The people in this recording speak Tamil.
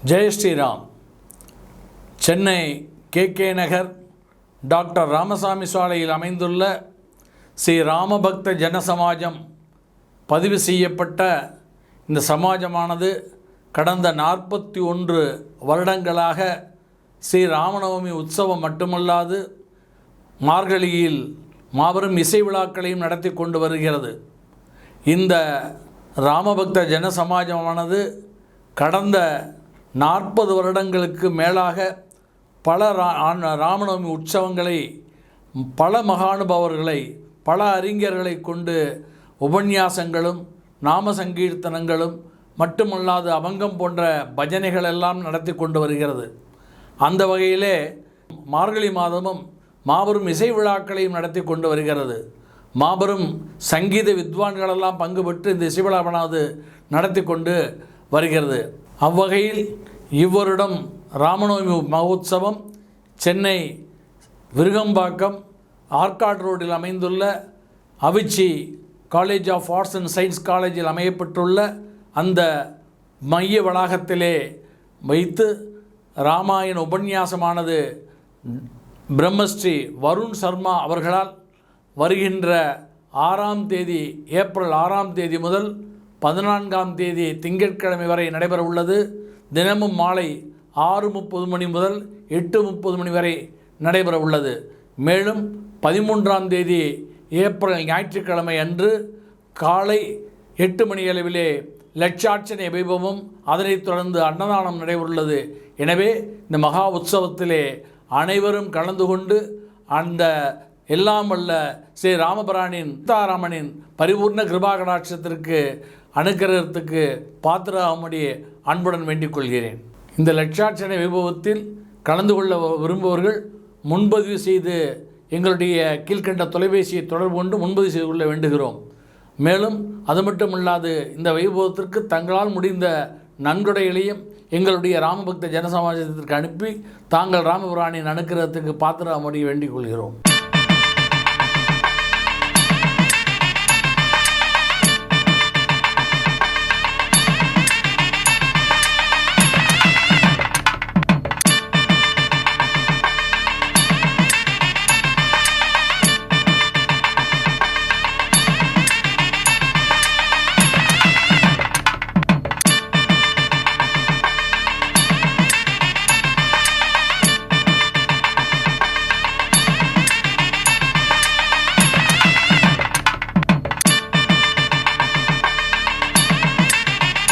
ஜெய் ஸ்ரீராம். சென்னை கே நகர் டாக்டர் ராமசாமி சாலையில் அமைந்துள்ள ஸ்ரீ ராமபக்த ஜனசமாஜம் பதிவு செய்யப்பட்ட இந்த சமாஜமானது கடந்த 41 வருடங்களாக ஸ்ரீ ராமநவமி உற்சவம் மட்டுமல்லாது மார்கழியில் மாபெரும் இசை விழாக்களையும் நடத்தி கொண்டு வருகிறது. இந்த ராமபக்த ஜனசமாஜமானது கடந்த 40 வருடங்களுக்கு மேலாக பல ராமநவமி உற்சவங்களை பல மகானுபாவர்களை பல அறிஞர்களை கொண்டு உபன்யாசங்களும் நாம சங்கீர்த்தனங்களும் மட்டுமல்லாது அபங்கம் போன்ற பஜனைகள் எல்லாம் நடத்தி கொண்டு வருகிறது. அந்த வகையிலே மார்கழி மாதமும் மாபெரும் இசை விழாக்களையும் நடத்தி கொண்டு வருகிறது. மாபெரும் சங்கீத வித்வான்களெல்லாம் பங்கு பெற்று இந்த இசை விழாவானது நடத்தி கொண்டு வருகிறது. அவ்வகையில் இவ்வருடம் ராமநவமி மகோத்சவம் சென்னை விருகம்பாக்கம் ஆர்காட் ரோடில் அமைந்துள்ள Avichi college of arts and science காலேஜில் அமையப்பட்டுள்ள அந்த மைய வளாகத்திலே வைத்து ராமாயண உபன்யாசமானது பிரம்மஸ்ரீ வருண் சர்மா அவர்களால் வருகின்ற 6ஆம் தேதி ஏப்ரல் 6ஆம் தேதி முதல் 14ஆம் தேதி திங்கட்கிழமை வரை நடைபெற உள்ளது. தினமும் மாலை 6:30 மணி முதல் 8:30 மணி வரை நடைபெற உள்ளது. மேலும் 13ஆம் தேதி ஏப்ரல் ஞாயிற்றுக்கிழமை அன்று காலை 8 மணி அளவிலே லட்சார்ச்சனை வைபவமும் அதனைத் தொடர்ந்து அன்னதானம் நடைபெறுள்ளது. எனவே இந்த மகா உற்சவத்திலே அனைவரும் கலந்து கொண்டு அந்த எல்லாம் வல்ல ஸ்ரீ ராமபிரானின் சீதாராமனின் பரிபூர்ண கிருபாகடாட்சத்திற்கு அனுக்கிரகத்துக்கு பாத்திரமாகும்படி அன்புடன் வேண்டிக் கொள்கிறேன். இந்த லட்சார்ச்சனை வைபவத்தில் கலந்து கொள்ள விரும்புபவர்கள் முன்பதிவு செய்து எங்களுடைய கீழ்கண்ட தொலைபேசியை தொடர்பு கொண்டு முன்பதிவு செய்து கொள்ள வேண்டுகிறோம். மேலும் அது மட்டுமல்லாது இந்த வைபவத்திற்கு தங்களால் முடிந்த நன்கொடைகளையும் எங்களுடைய ராமபக்த ஜனசமாஜத்திற்கு அனுப்பி தாங்கள் ராமபிரானின் அனுக்கிரகத்துக்கு பாத்திரமாகும்படி வேண்டிக் கொள்கிறோம்.